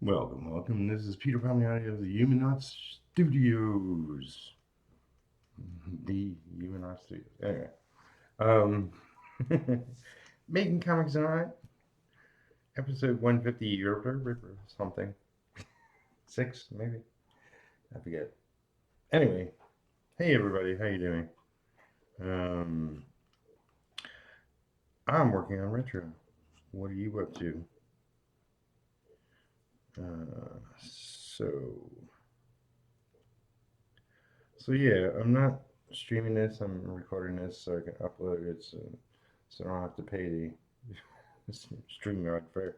Welcome. This is Peter Palmiotti of the Humanauts Studios. The Humanauts Studios. Anyway, um, making comics and art, episode 150 or something. 6, maybe? I forget. Anyway, hey everybody, how you doing? Um, I'm working on retro. What are you up to? So, so yeah, I'm not streaming this. I'm recording this so I can upload it, so I don't have to pay the StreamYard for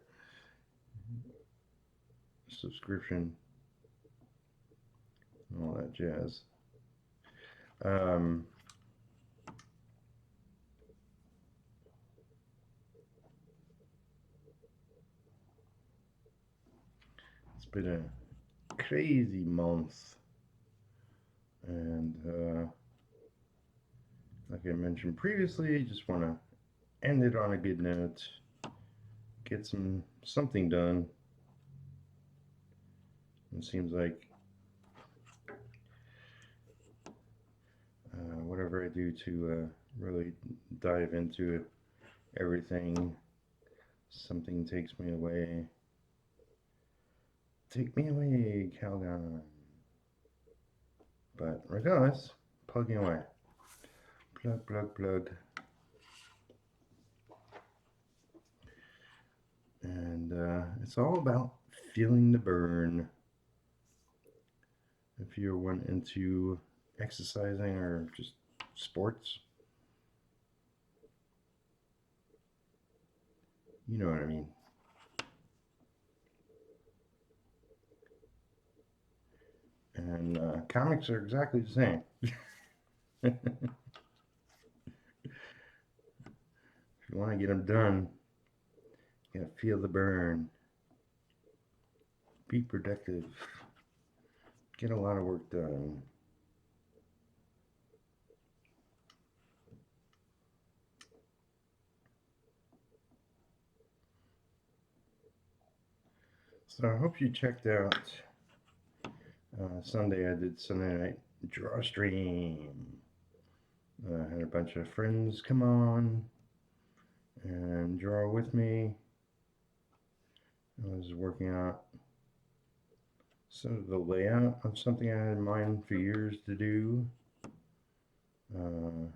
subscription and all that jazz. Um, it's been a crazy month, and like I mentioned previously, just want to end it on a good note, get something done. It seems like whatever I do to really dive into everything, something takes me away. Take me away, Calgon. But regardless, plugging away. Plug. And it's all about feeling the burn. If you're one into exercising or just sports, you know what I mean. And comics are exactly the same. If you want to get them done, you gotta feel the burn. Be productive. Get a lot of work done. So I hope you checked out Sunday. I did Sunday night draw stream. Had a bunch of friends come on and draw with me. I was working out the layout of something I had in mind for years to do. I'm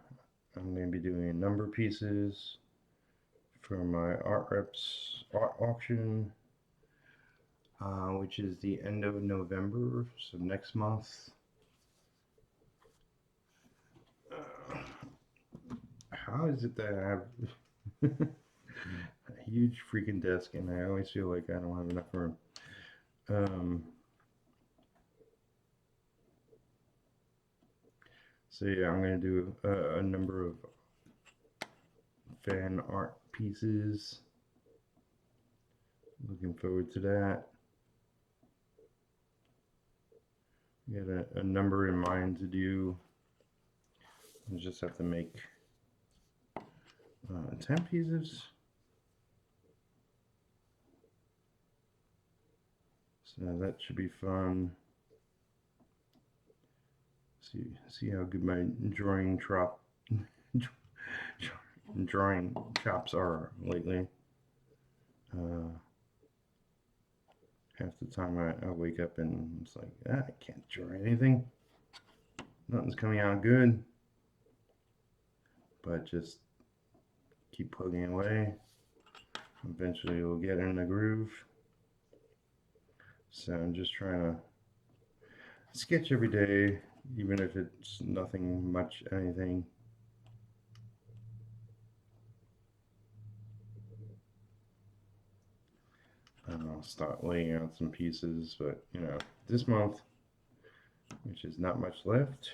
going to be doing number pieces for my Art Reps art auction, which is the end of November, so next month. How is it that I have a huge freaking desk and I always feel like I don't have enough room? So yeah, I'm going to do a number of fan art pieces. Looking forward to that. Got a number in mind to do. I just have to make 10 pieces. So that should be fun. See how good my drawing chops are lately. Half the time I wake up and it's like, I can't draw anything. Nothing's coming out good. But just keep plugging away. Eventually you'll get in the groove. So I'm just trying to sketch every day, even if it's nothing much, anything. I'll start laying out some pieces, but you know, this month, which is not much left,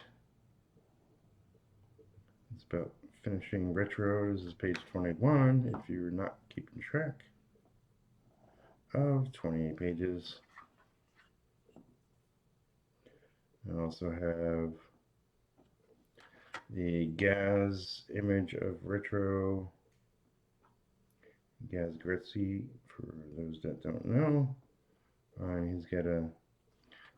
it's about finishing retros. This is page 21, if you're not keeping track of 28 pages. I also have the Gaz image of retro. Gaz Gretzi, for those that don't know. He's got a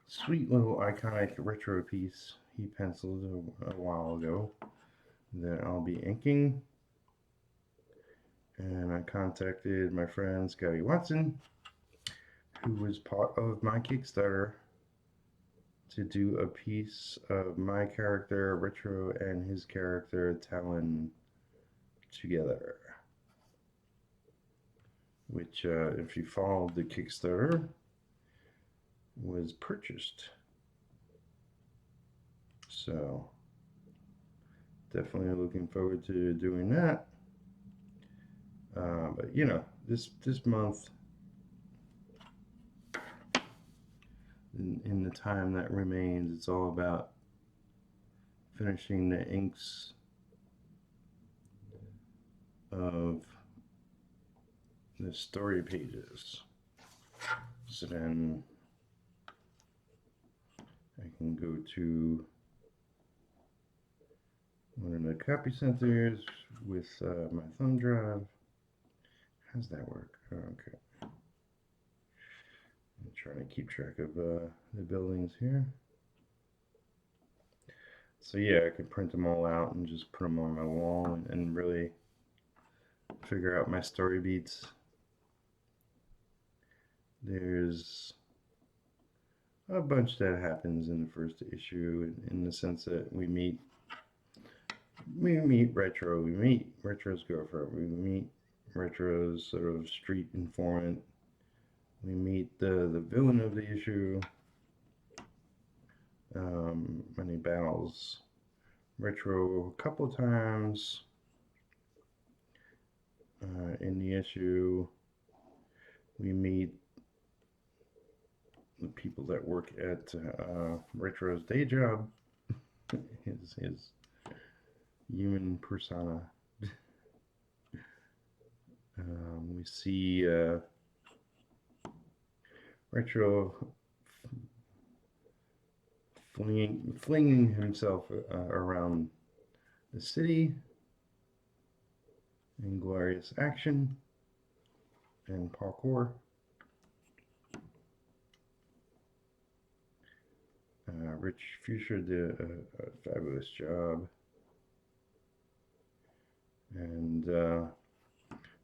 sweet little iconic retro piece he penciled a while ago that I'll be inking. And I contacted my friend Scotty Watson, who was part of my Kickstarter, to do a piece of my character Retro and his character Talon together. Which, if you followed the Kickstarter, was purchased. So, definitely looking forward to doing that. But you know, this month, in the time that remains, it's all about finishing the inks of the story pages. So then I can go to one of the copy centers with my thumb drive. How's that work? Oh, okay. I'm trying to keep track of the buildings here. So yeah, I can print them all out and just put them on my wall and really figure out my story beats. There's a bunch that happens in the first issue in the sense that we meet Retro, we meet Retro's girlfriend, we meet Retro's sort of street informant, we meet the villain of the issue, and he battles Retro a couple times in the issue. We meet the people that work at Retro's day job, his human persona. We see Retro flinging himself around the city in glorious action and parkour. Rich Fuchsia did a fabulous job. And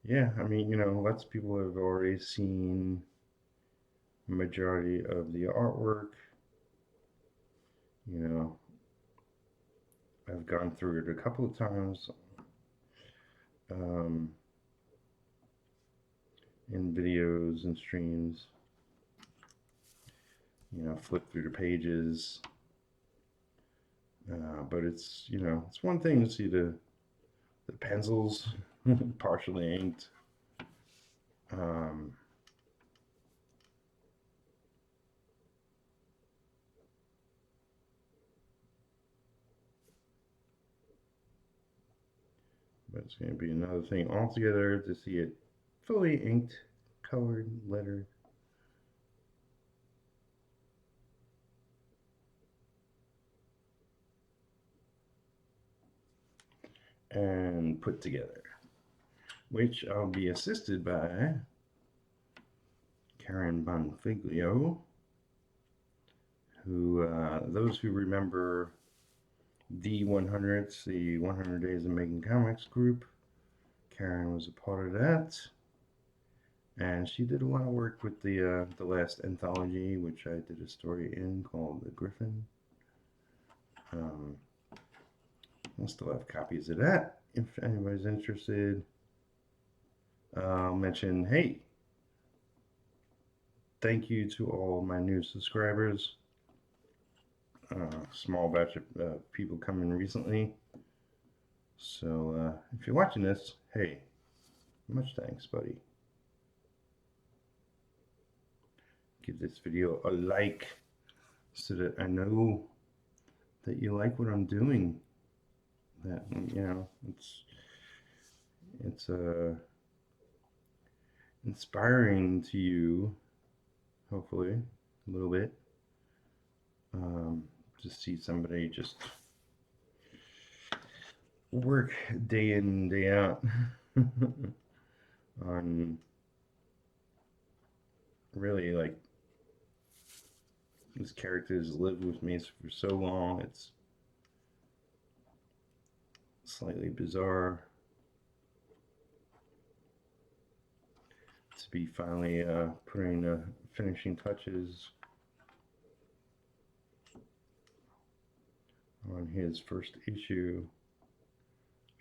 yeah, I mean, you know, lots of people have already seen the majority of the artwork. You know, I've gone through it a couple of times in videos and streams. You know, flip through the pages. But it's, you know, it's one thing to see the pencils partially inked. But it's going to be another thing altogether to see it fully inked, colored, lettered. And put together, which I'll be assisted by Karen Bonfiglio, who, those who remember the 100s, the 100 Days of Making Comics group, Karen was a part of that, and she did a lot of work with the last anthology, which I did a story in called The Griffin. I still have copies of that if anybody's interested. I'll mention, hey, thank you to all my new subscribers. Small batch of people coming recently. So if you're watching this, hey, much thanks, buddy. Give this video a like so that I know that you like what I'm doing. That, you know, it's inspiring to you, hopefully, a little bit. To see somebody just work day in, day out on really like This character has lived with me for so long, it's slightly bizarre to be finally putting the finishing touches on his first issue.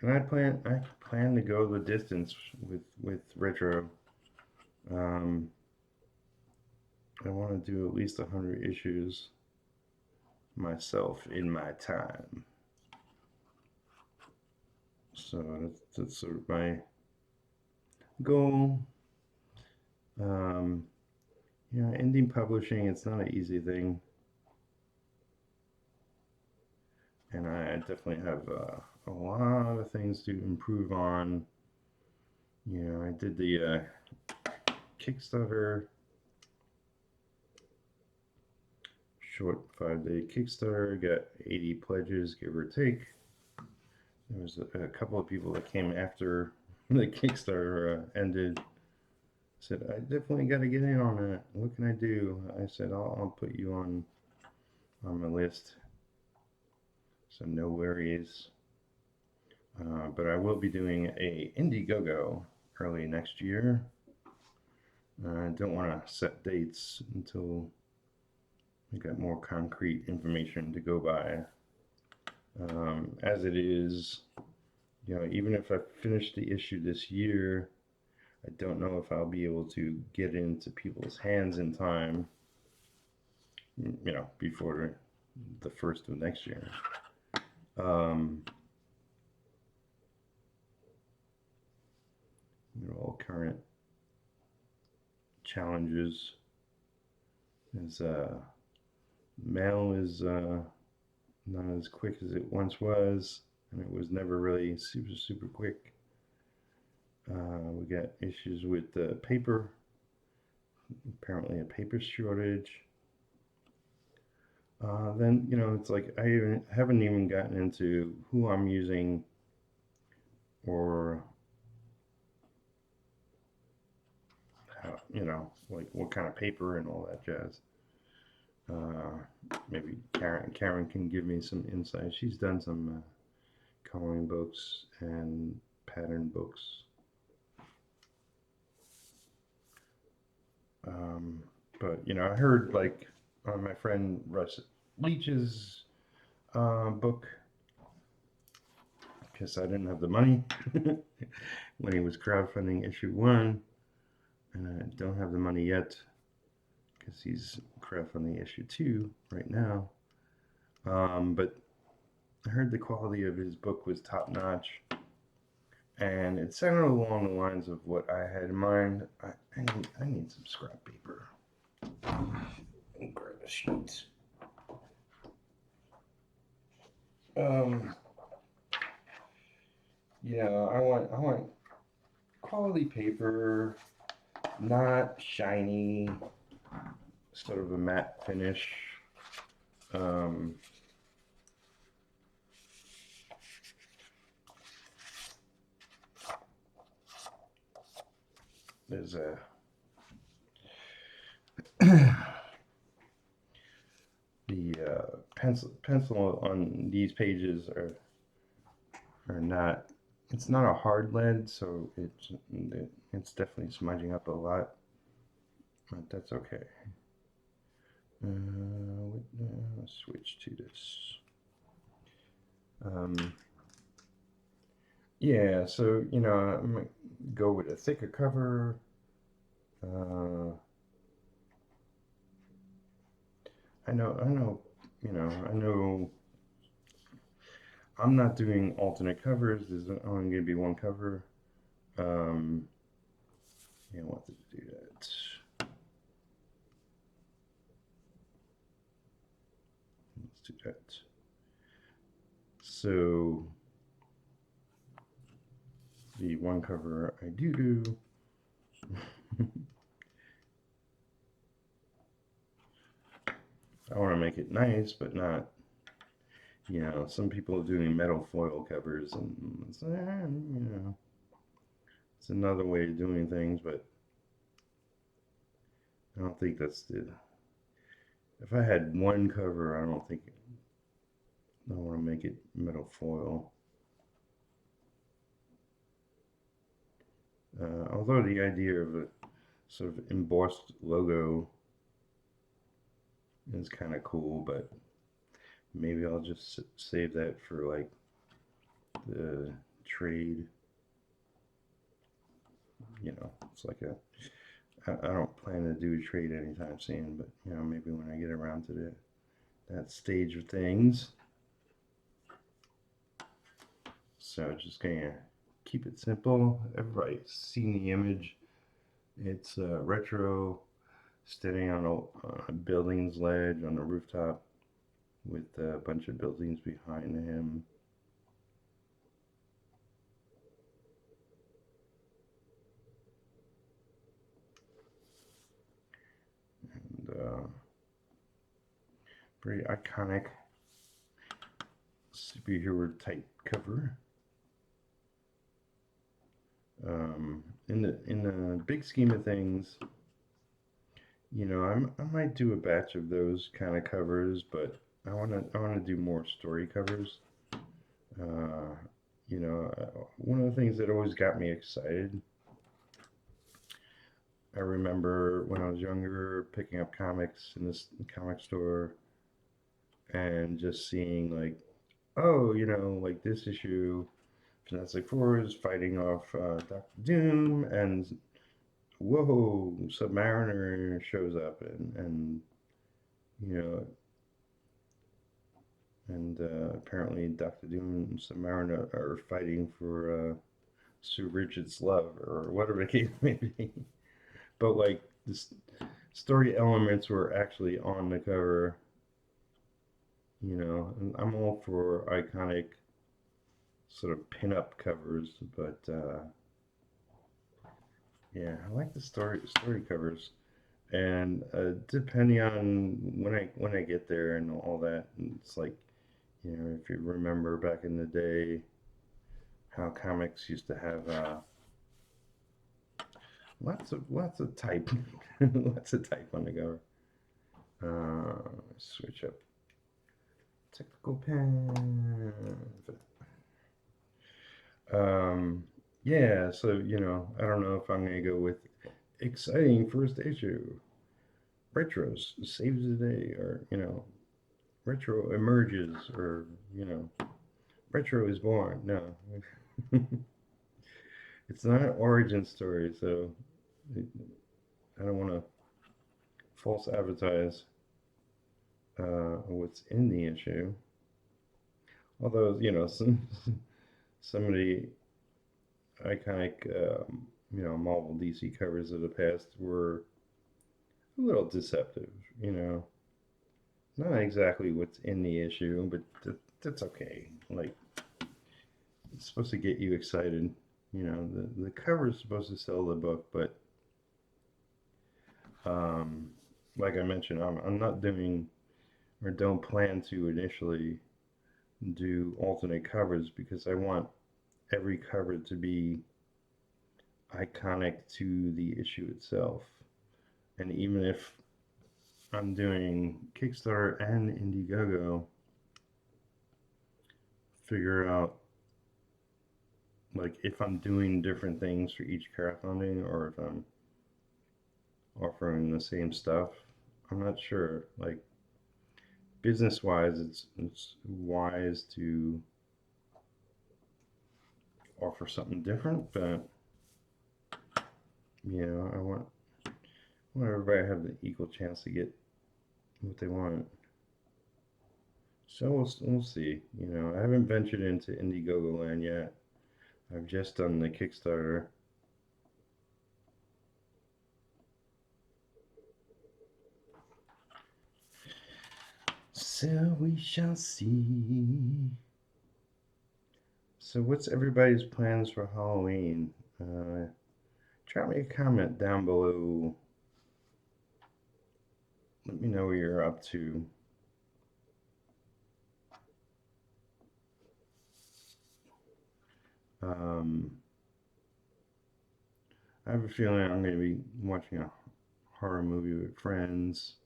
And I plan to go the distance with retro. I want to do at least 100 issues myself in my time. So that's sort of my goal. Yeah, indie publishing, it's not an easy thing. And I definitely have a lot of things to improve on. You know, I did the Kickstarter, short 5-day Kickstarter, got 80 pledges, give or take. There was a couple of people that came after the Kickstarter ended. Said, I definitely got to get in on that. What can I do? I said, I'll put you on my list. So no worries. But I will be doing a Indiegogo early next year. I don't want to set dates until we got more concrete information to go by. As it is, you know, even if I finish the issue this year, I don't know if I'll be able to get into people's hands in time, you know, before the first of next year. You know, all current challenges is mail is not as quick as it once was, and it was never really super quick. We got issues with the paper, apparently a paper shortage. Then, you know, it's like I haven't even gotten into who I'm using or how, you know, like what kind of paper and all that jazz. Maybe Karen can give me some insight. She's done some coloring books and pattern books. But you know, I heard like my friend Russ Leach's book, because I didn't have the money when he was crowdfunding issue 1, and I don't have the money yet because he's crowdfunding issue 2 right now. But I heard the quality of his book was top notch, and it sounded along the lines of what I had in mind. I need some scrap paper. Grab a sheet. Yeah, I want quality paper, not shiny, sort of a matte finish. There's a the pencil on these pages are not. It's not a hard lead, so it's definitely smudging up a lot, but that's okay. Let's switch to this. Yeah, so you know, I'm gonna go with a thicker cover. I know, you know, I know I'm not doing alternate covers. There's only going to be one cover. Yeah, I wanted to do that. Let's do that. So the one cover I do I want to make it nice, but not, you know, some people are doing metal foil covers, and it's, you know, it's another way of doing things, but I don't think that's the if I had one cover, I don't think I want to make it metal foil. Although the idea of a sort of embossed logo is kind of cool, but maybe I'll just save that for like the trade. You know, it's like a. I don't plan to do a trade anytime soon, but you know, maybe when I get around to that stage of things. So just gonna keep it simple. Everybody's seen the image. It's retro, standing on a building's ledge on a rooftop with a bunch of buildings behind him. And very iconic superhero type cover. In the big scheme of things, you know, I might do a batch of those kind of covers, but I wanna do more story covers. Uh, you know, one of the things that always got me excited. I remember when I was younger picking up comics in this comic store and just seeing like, oh, you know, like this issue, Fantastic Four is fighting off Doctor Doom, and whoa, Submariner shows up, and you know, and apparently Doctor Doom and Submariner are fighting for Sir Richard's love or whatever the case may be. But like the story elements were actually on the cover. You know, and I'm all for iconic sort of pin-up covers, but yeah, I like the story covers. And depending on when I get there and all that, it's like, you know, if you remember back in the day how comics used to have lots of type, lots of type on the cover. Switch up technical pen. Um, yeah, so you know, I don't know if I'm gonna go with exciting first issue, retros saves the day, or you know, retro emerges, or you know, retro is born. No, it's not an origin story, so it, I don't want to false advertise what's in the issue. Although you know, some of the iconic, you know, Marvel DC covers of the past were a little deceptive, you know. Not exactly what's in the issue, but that's okay. Like, it's supposed to get you excited. You know, the cover is supposed to sell the book, but um, like I mentioned, I'm not doing or don't plan to initially do alternate covers because I want every cover to be iconic to the issue itself. And even if I'm doing Kickstarter and Indiegogo, figure out like if I'm doing different things for each crowdfunding or if I'm offering the same stuff. I'm not sure. Like business wise, it's wise to offer something different, but you know, I want everybody to have the equal chance to get what they want. So we'll see. You know, I haven't ventured into Indiegogo land yet. I've just done the Kickstarter. So we shall see. So what's everybody's plans for Halloween? Drop me a comment down below. Let me know what you're up to. Um, I have a feeling I'm going to be watching a horror movie with friends.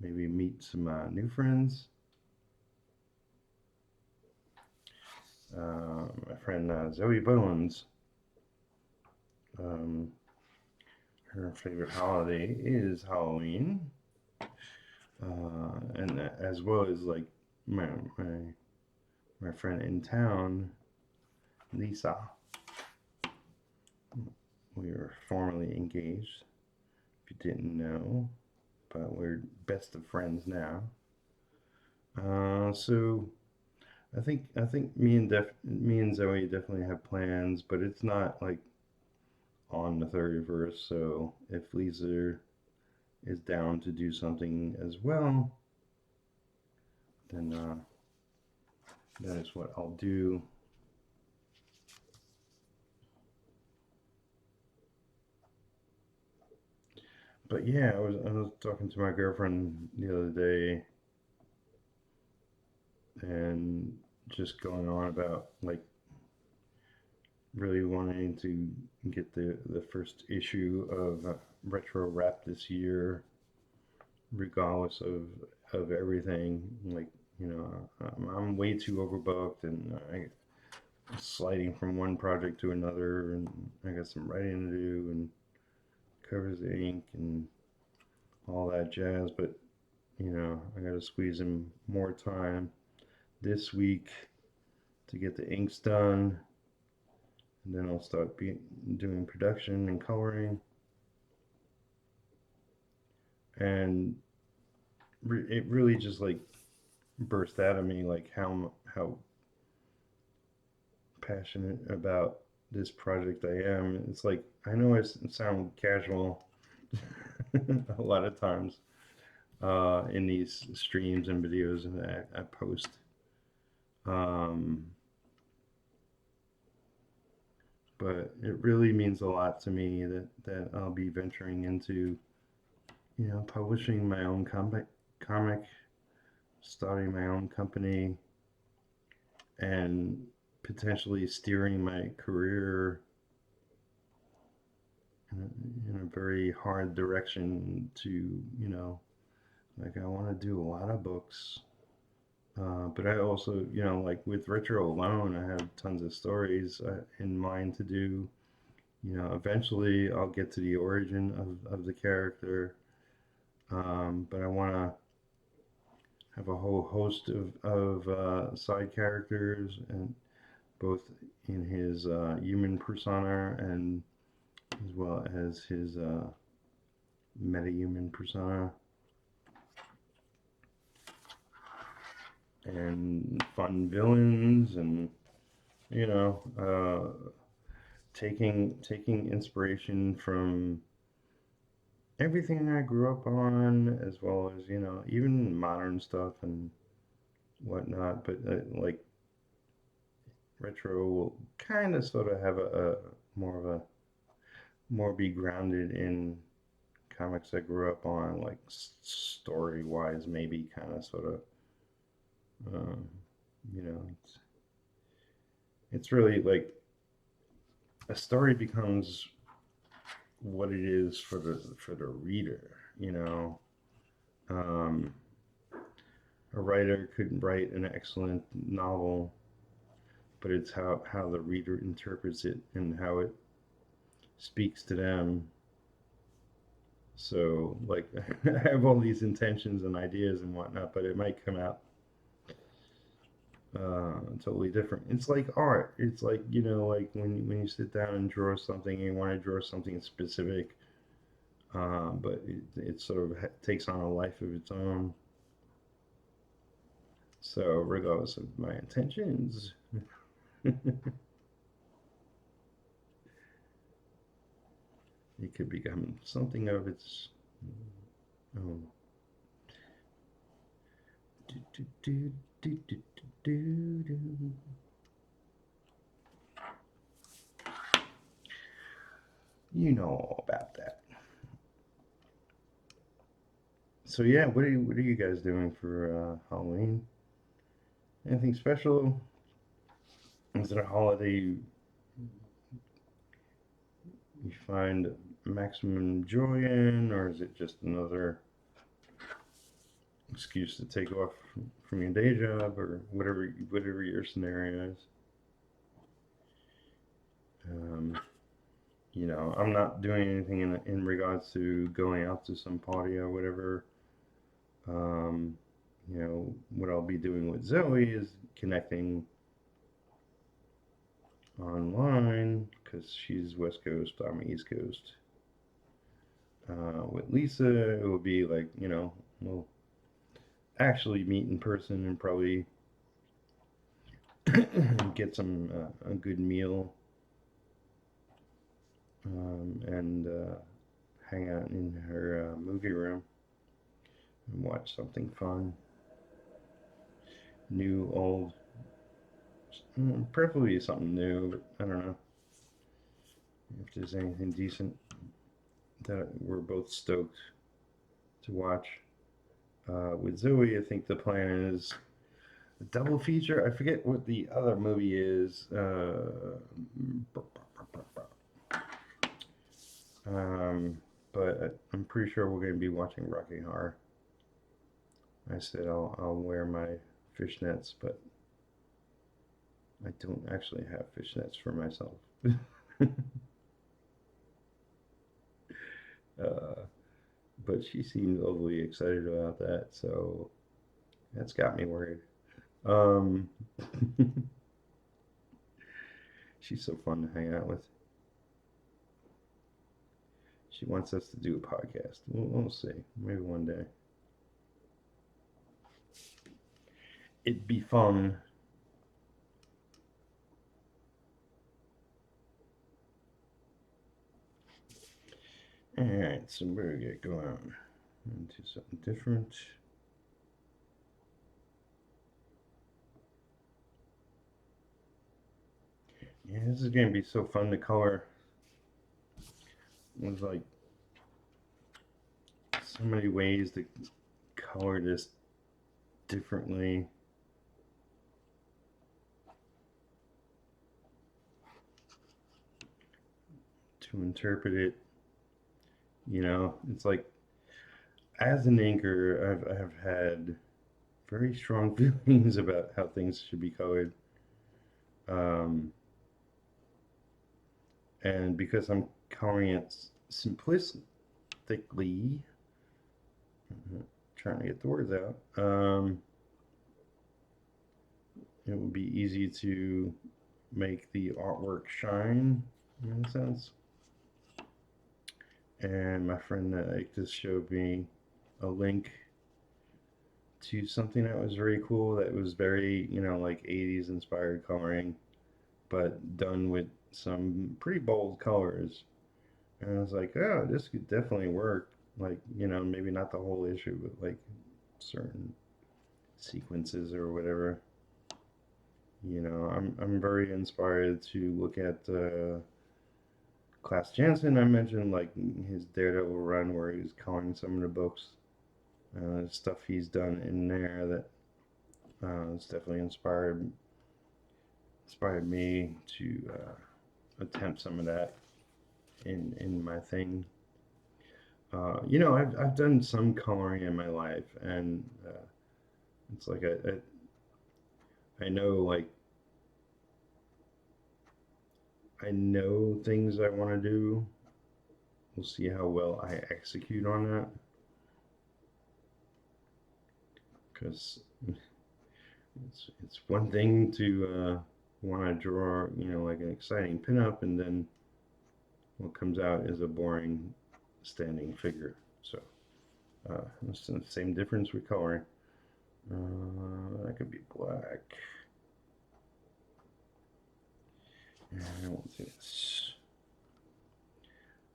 maybe meet some new friends. My friend Zoe Bones, um, her favorite holiday is Halloween, and as well as like my my my friend in town, Lisa. We were formerly engaged, if you didn't know, but we're best of friends now. So I think me and Zoe definitely have plans, but it's not like on the 31st. So if Lisa is down to do something as well, then that is what I'll do. But yeah, I was talking to my girlfriend the other day and just going on about like really wanting to get the first issue of Retro Rap this year, regardless of everything. Like I'm way too overbooked, and I'm sliding from one project to another, and I got some writing to do, and covers the ink, and all that jazz. But I got to squeeze in more time this week to get the inks done, and then I'll start doing production and coloring. And it really just like burst out of me like how passionate about this project I am. It's like I know I sound casual a lot of times in these streams and videos that I post. Um, but it really means a lot to me that I'll be venturing into, publishing my own comic, starting my own company, and potentially steering my career in a very hard direction to, like I want to do a lot of books. But I also, like with Retro alone, I have tons of stories in mind to do. Eventually I'll get to the origin of the character. But I want to have a whole host of side characters, and both in his human persona and as well as his metahuman persona, and fun villains, and you know, taking inspiration from everything I grew up on, as well as even modern stuff and whatnot. But like retro will kind of sort of have a more of a more be grounded in comics I grew up on, like story wise, maybe kind of sort of, um, you know, it's really like a story becomes what it is for the reader. Um, a writer could write an excellent novel, but it's how the reader interprets it and how it speaks to them. So, like, I have all these intentions and ideas and whatnot, but it might come out totally different. It's like art. It's like like when you sit down and draw something, and you want to draw something specific, but it sort of takes on a life of its own. So, regardless of my intentions, it could become something of its own. Do, do, do, do, do, do, do. You know all about that. So yeah, what are you guys doing for Halloween? Anything special? Is it a holiday you find maximum joy in, or is it just another excuse to take off from your day job or whatever your scenario is. Um, I'm not doing anything in regards to going out to some party or whatever. Um, what I'll be doing with Zoe is connecting online because she's West Coast, I'm East Coast. With Lisa, it will be like, we'll actually meet in person and probably get a good meal and hang out in her movie room and watch something fun, new, old, preferably something new, but I don't know if there's anything decent that we're both stoked to watch. With Zoe, I think the plan is a double feature. I forget what the other movie is. Um, but I'm pretty sure we're going to be watching Rocky Horror. I said I'll wear my fishnets, but I don't actually have fishnets for myself. uh, but she seemed overly excited about that, so that's got me worried. Um, she's so fun to hang out with. She wants us to do a podcast. We'll see. Maybe one day. It'd be fun. Alright, so we're gonna get going into something different. Yeah, this is gonna be so fun to color. There's like so many ways to color this differently. To interpret it, it's like as an inker, I've had very strong feelings about how things should be colored. Um, and because I'm coloring it simplistically, trying to get the words out, it would be easy to make the artwork shine in a sense. And my friend just showed me a link to something that was very cool that was very, like 80s inspired coloring, but done with some pretty bold colors. And I was like, oh, this could definitely work. Like, maybe not the whole issue, but like certain sequences or whatever. I'm very inspired to look at Klaus Janson. I mentioned like his Daredevil run where he was coloring some of the books. Stuff he's done in there that has definitely inspired me to attempt some of that in my thing. I've done some coloring in my life, and it's like I know like I know things I want to do. We'll see how well I execute on that, because it's one thing to want to draw, like an exciting pinup, and then what comes out is a boring standing figure. So it's the same difference with coloring. That could be black. And what's this?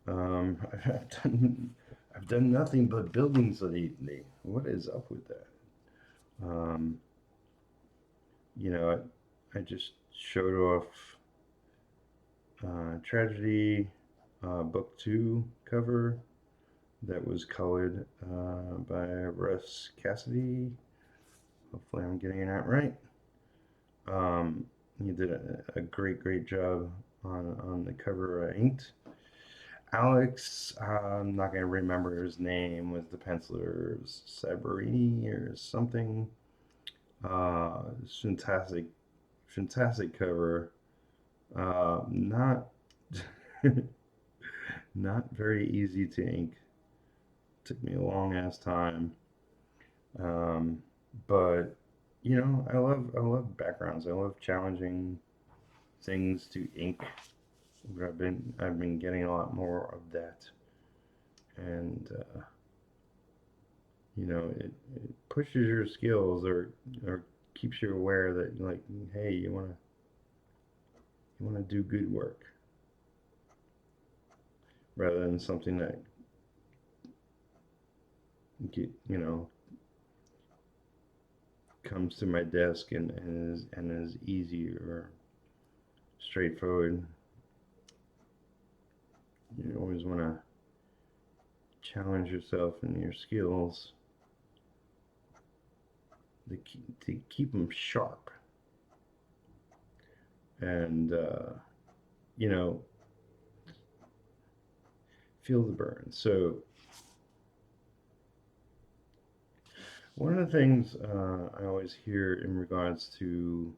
I've done nothing but buildings lately. What is up with that? Um, I just showed off Tragedy Book 2 cover that was colored by Russ Cassidy. Hopefully I'm getting that right. He did a great job on the cover inked. Alex, I'm not gonna remember his name, was the penciler, Sabarini or something. It's fantastic, fantastic cover. Not not very easy to ink. Took me a long ass time. Um, but I love backgrounds. I love challenging things to ink. I've been getting a lot more of that, and it pushes your skills, or keeps you aware that, like, hey, you wanna do good work rather than something that get you know comes to my desk and is easy or straightforward. You always want to challenge yourself and your skills to keep them sharp, and you know feel the burn. So one of the things I always hear in regards to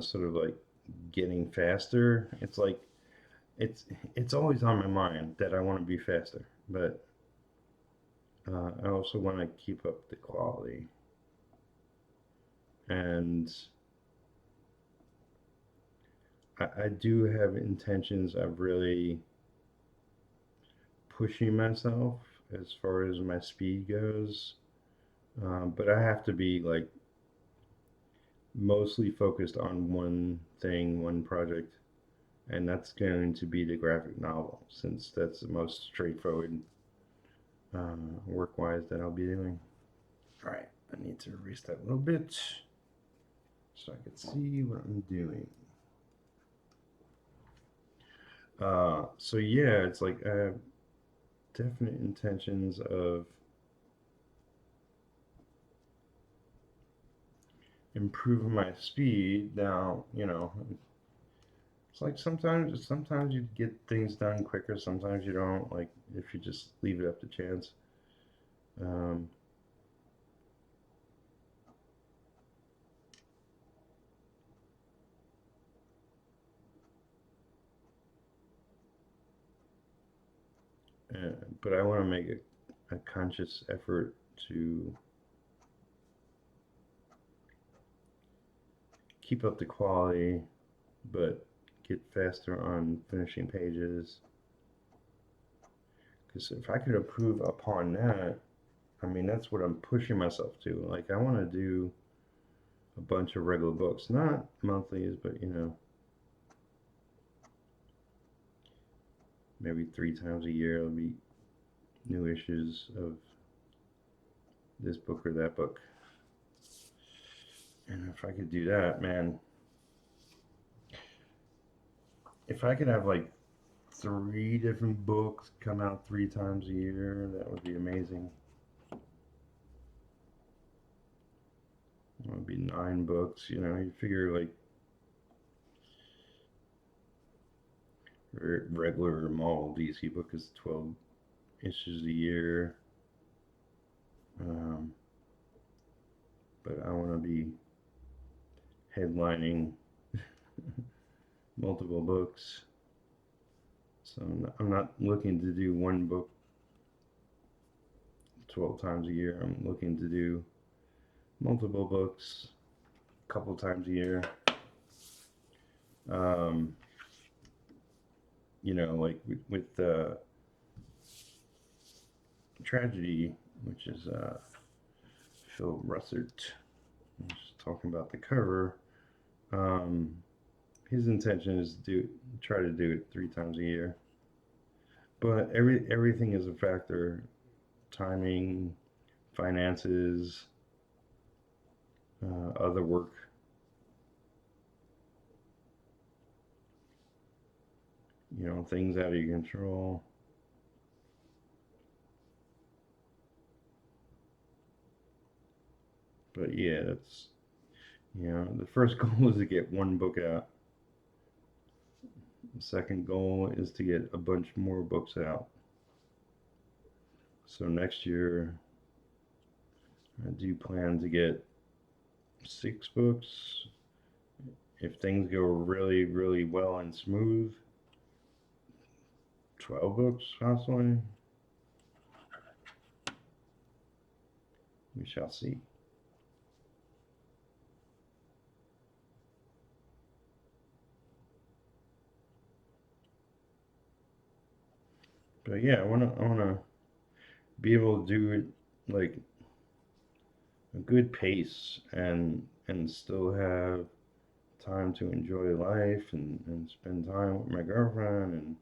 sort of like getting faster, it's always on my mind that I want to be faster, but I also want to keep up the quality, and I do have intentions of really pushing myself as far as my speed goes. But I have to be like mostly focused on one thing, one project, and that's going to be the graphic novel, since that's the most straightforward work wise that I'll be doing. All right, I need to erase that a little bit so I can see what I'm doing. So yeah, it's like I have definite intentions of improving my speed. Now, it's like sometimes you get things done quicker, sometimes you don't. Like if you just leave it up to chance. Um, but I want to make a conscious effort to keep up the quality, but get faster on finishing pages. Because if I could improve upon that, I mean, that's what I'm pushing myself to. Like, I want to do a bunch of regular books, not monthlies, but maybe 3 times a year there'll be new issues of this book or that book. And if I could do that, man, if I could have like 3 different books come out 3 times a year, that would be amazing. It would be 9 books. You figure like regular Marvel DC book is 12 issues a year. Um, but I want to be headlining multiple books. So I'm not looking to do one book 12 times a year. I'm looking to do multiple books a couple times a year. Um, like with Tragedy, which is Phil Russert. I was just talking about the cover. Um, his intention is to try to do it 3 times a year, but everything is a factor: timing, finances, other work. Things out of your control. But yeah, You know, the first goal is to get one book out. The second goal is to get a bunch more books out. So next year, I do plan to get 6 books. If things go really, really well and smooth, 12 books possibly. We shall see. But yeah, I wanna be able to do it like a good pace and still have time to enjoy life and spend time with my girlfriend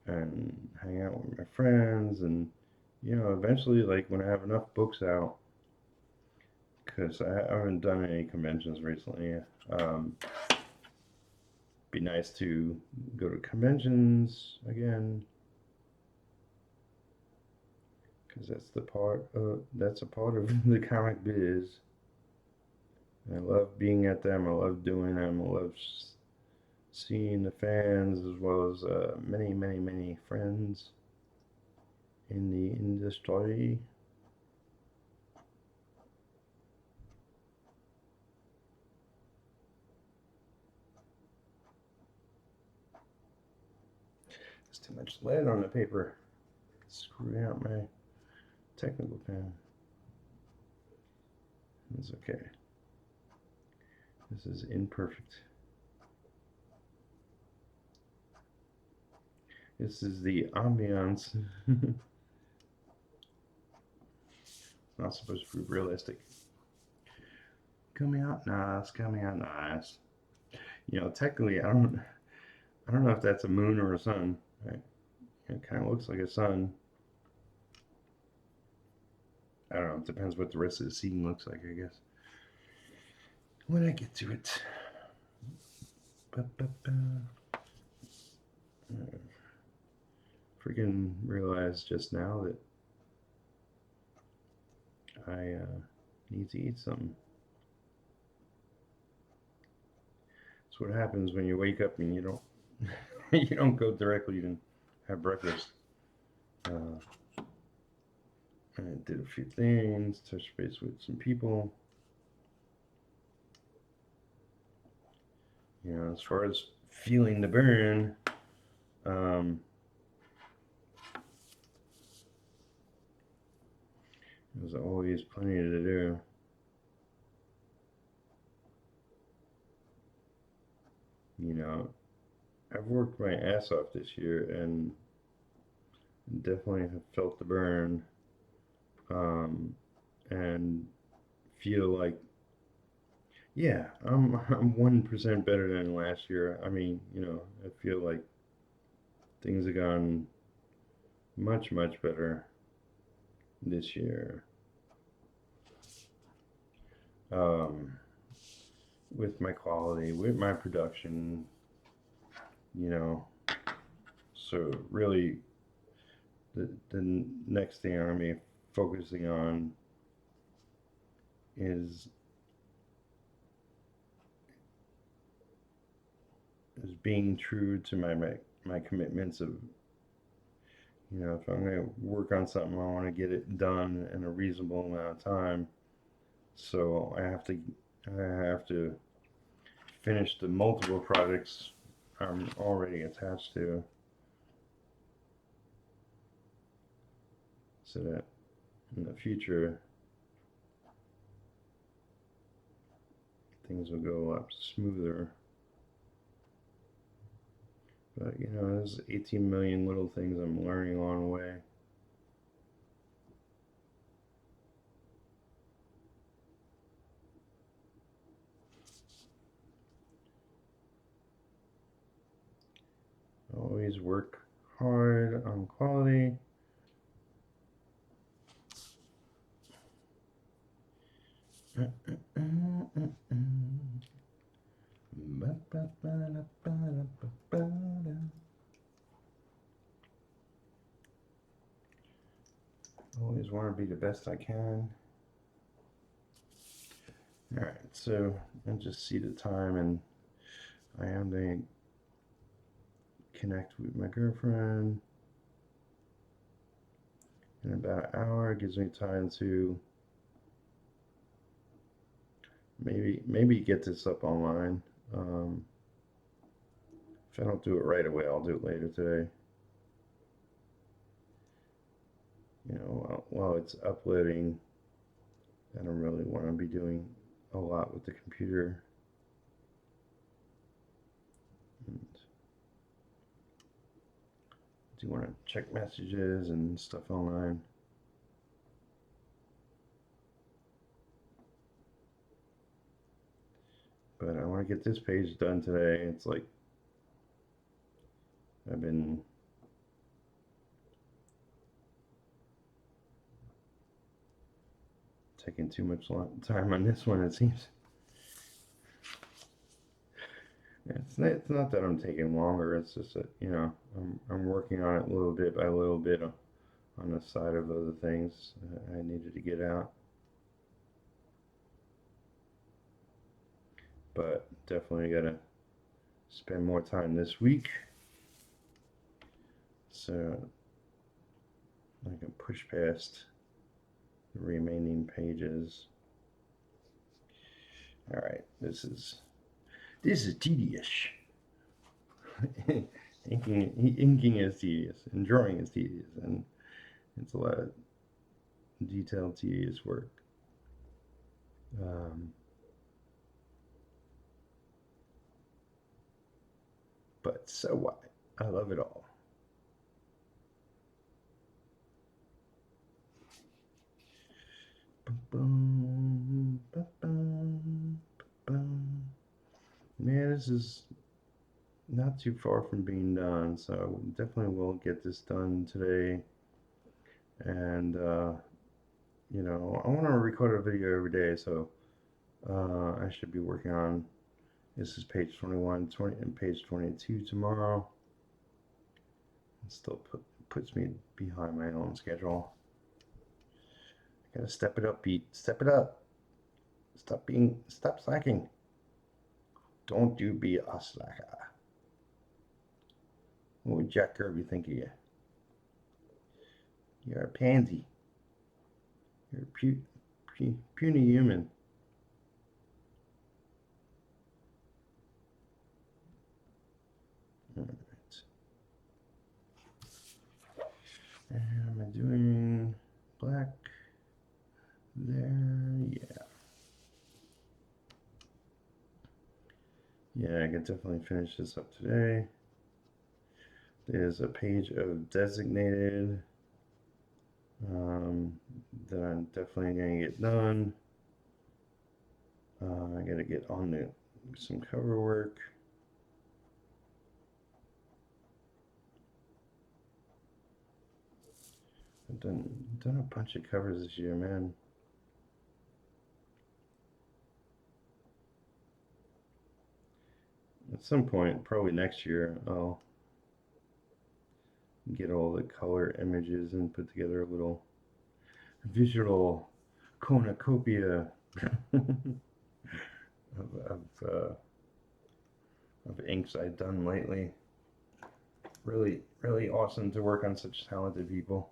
and hang out with my friends and you know eventually like when I have enough books out because I haven't done any conventions recently. Um, be nice to go to conventions again because that's a part of the comic biz. I love being at them. I love doing them. I love seeing the fans as well as many, many, many friends in the industry. There's too much lead on the paper. Screwing out my technical pen. It's okay. This is imperfect. This is the ambiance. Not supposed to be realistic. Coming out nice, coming out nice. You know, technically, I don't know if that's a moon or a sun. Right? It kind of looks like a sun. I don't know. It depends what the rest of the scene looks like, I guess. When I get to it. Freaking realized just now that I need to eat something. That's what happens when you wake up and you don't you don't go directly and have breakfast. I did a few things, touched base with some people. You know, as far as feeling the burn, there's always plenty to do. You know, I've worked my ass off this year and definitely have felt the burn and feel like, yeah, I'm 1% better than last year. I mean, you know, I feel like things have gone much, much better this year. Um, with my quality, with my production, you know. So really, the next thing I'm gonna be focusing on is being true to my commitments of you know if I'm gonna work on something I want to get it done in a reasonable amount of time. So I have to finish the multiple projects I'm already attached to so that in the future things will go a lot smoother. But you know, there's 18 million little things I'm learning along the way. Always work hard on quality. Always want to be the best I can. All right. So I just see the time, and I am going to connect with my girlfriend in about an hour. It gives me time to maybe get this up online. If I don't do it right away, I'll do it later today. You know, while it's uploading, I don't really want to be doing a lot with the computer. And do want to check messages and stuff online. But I want to get this page done today. It's like I've been taking too much time on this one, it seems. It's not that I'm taking longer. It's just that, you know, I'm working on it little bit by little bit on the side of other things I needed to get out. But definitely got to spend more time this week so I can push past the remaining pages. All right, this is tedious. Inking is tedious, and drawing is tedious, and it's a lot of detailed, tedious work. But so what? I love it all. Yeah, this is not too far from being done, so definitely will get this done today. And you know, I want to record a video every day, so I should be working on, this is page 21, 20, and page 22 tomorrow. It still puts me behind my own schedule. Gotta step it up, Pete. Step it up. Stop slacking. Don't you be a slacker. What would Jack Kirby think of you? You're a pansy. You're a puny human. All right. And am I doing black there? Yeah. Yeah, I can definitely finish this up today. There's a page of designated that I'm definitely going to get done. I got to get on to some cover work. I've done a bunch of covers this year, man. At some point, probably next year, I'll get all the color images and put together a little visual cornucopia of inks I've done lately. Really, really awesome to work on such talented people.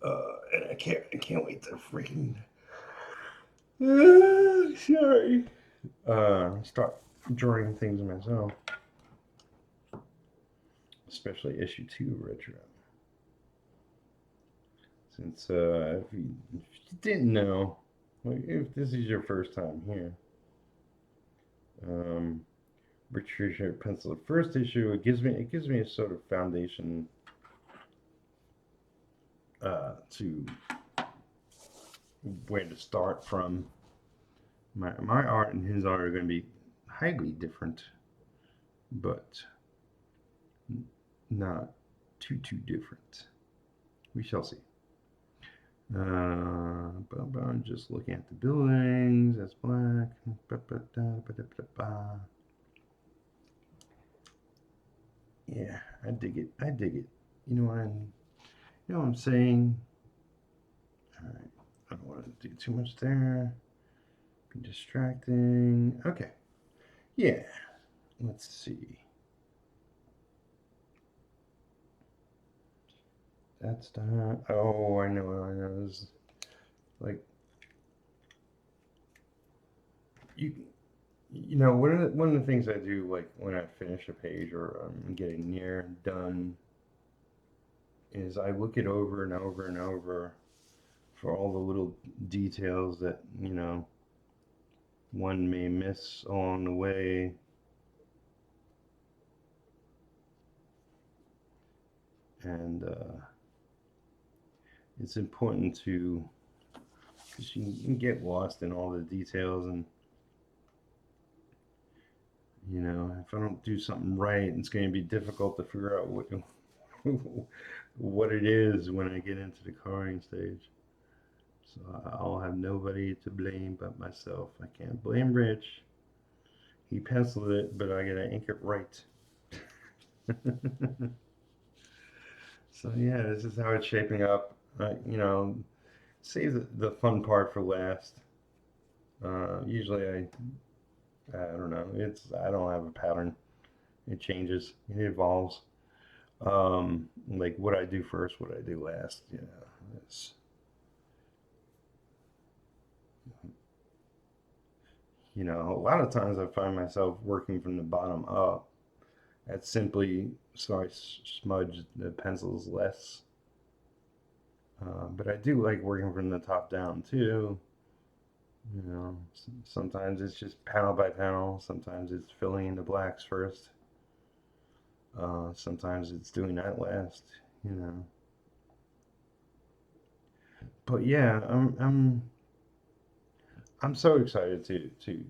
And I can't wait to freaking start drawing things myself, especially issue 2 retro. Since if you didn't know, if this is your first time here, Richard pencil. The first issue, it gives me a sort of foundation to where to start from. My art and his art are going to be highly different, but not too different. We shall see. But I'm just looking at the buildings. That's black. Yeah, I dig it. I dig it. You know what I'm saying? All right. I don't want to do too much there. Be distracting. Okay. Yeah. Let's see. That's done. Oh, I know. I know. This is like you. You know, one of the things I do, like when I finish a page or I'm getting near done, is I look it over and over and over for all the little details that one may miss along the way. And it's important to, because you can get lost in all the details, and if I don't do something right, it's going to be difficult to figure out what it is when I get into the coloring stage. So I'll have nobody to blame but myself. I can't blame Rich. He penciled it, but I gotta ink it right. So yeah, this is how it's shaping up. Save the fun part for last. Usually I don't know. I don't have a pattern. It changes. It evolves. Like what I do first, what I do last. It's a lot of times I find myself working from the bottom up. That's simply so I smudge the pencils less. But I do like working from the top down too. Sometimes it's just panel by panel. Sometimes it's filling in the blacks first. Sometimes it's doing that last. You know. But yeah, I'm so excited to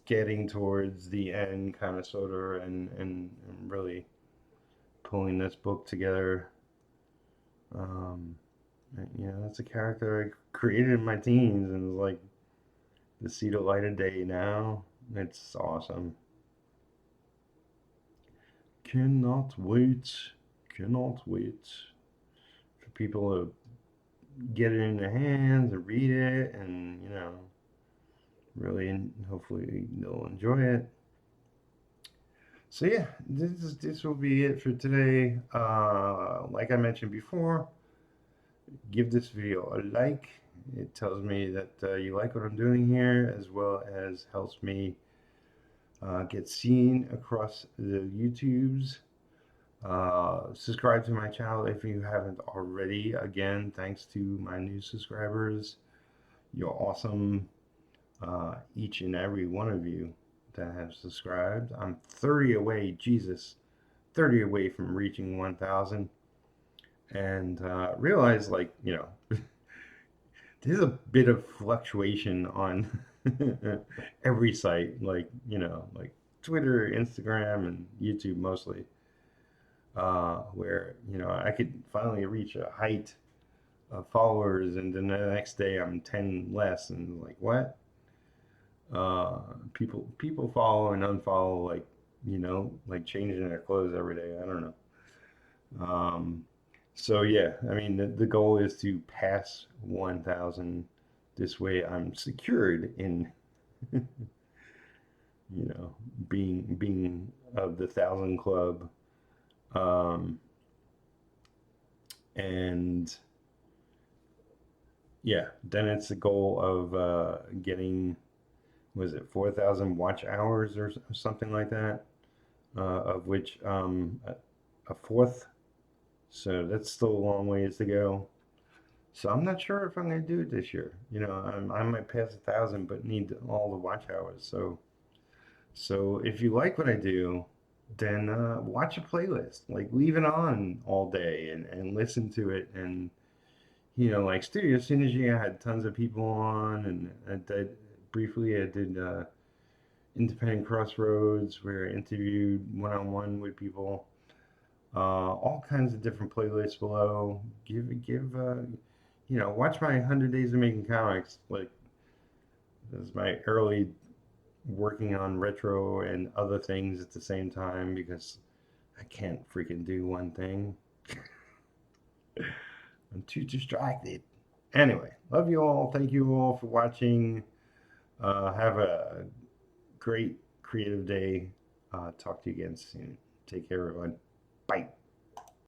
getting towards the end, kind of, sort of, and really pulling this book together. Um, it's a character I created in my teens, and like to see the light of day now, it's awesome. Cannot wait, cannot wait for people to get it in their hands and read it, and really, hopefully they'll enjoy it. So yeah, this will be it for today. Like I mentioned before, give this video a like. It tells me that you like what I'm doing here, as well as helps me get seen across the YouTubes. Subscribe to my channel if you haven't already. Again, thanks to my new subscribers. You're awesome, each and every one of you that have subscribed. I'm 30 away, Jesus, 30 away from reaching 1,000. And realize, like, there's a bit of fluctuation on every site, like, like Twitter, Instagram, and YouTube mostly, where, I could finally reach a height of followers, and then the next day I'm 10 less, and like, what? People follow and unfollow, like, like changing their clothes every day. I don't know. So yeah, I mean, the goal is to pass 1,000. This way I'm secured in, being of the 1,000 club. Um, and yeah, then it's the goal of getting, was it 4,000 watch hours or something like that, of which a fourth. So that's still a long ways to go. So I'm not sure if I'm going to do it this year. I might pass 1,000, but need all the watch hours. So if you like what I do, then watch a playlist. Like, leave it on all day and listen to it. And like Studio Synergy, I had tons of people on, and I did Independent Crossroads, where I interviewed one-on-one with people. All kinds of different playlists below. Watch my 100 Days of Making Comics. Like, this is my early working on retro and other things at the same time, because I can't freaking do one thing. I'm too distracted. Anyway, love you all. Thank you all for watching. Have a great creative day. Talk to you again soon. Take care, everyone.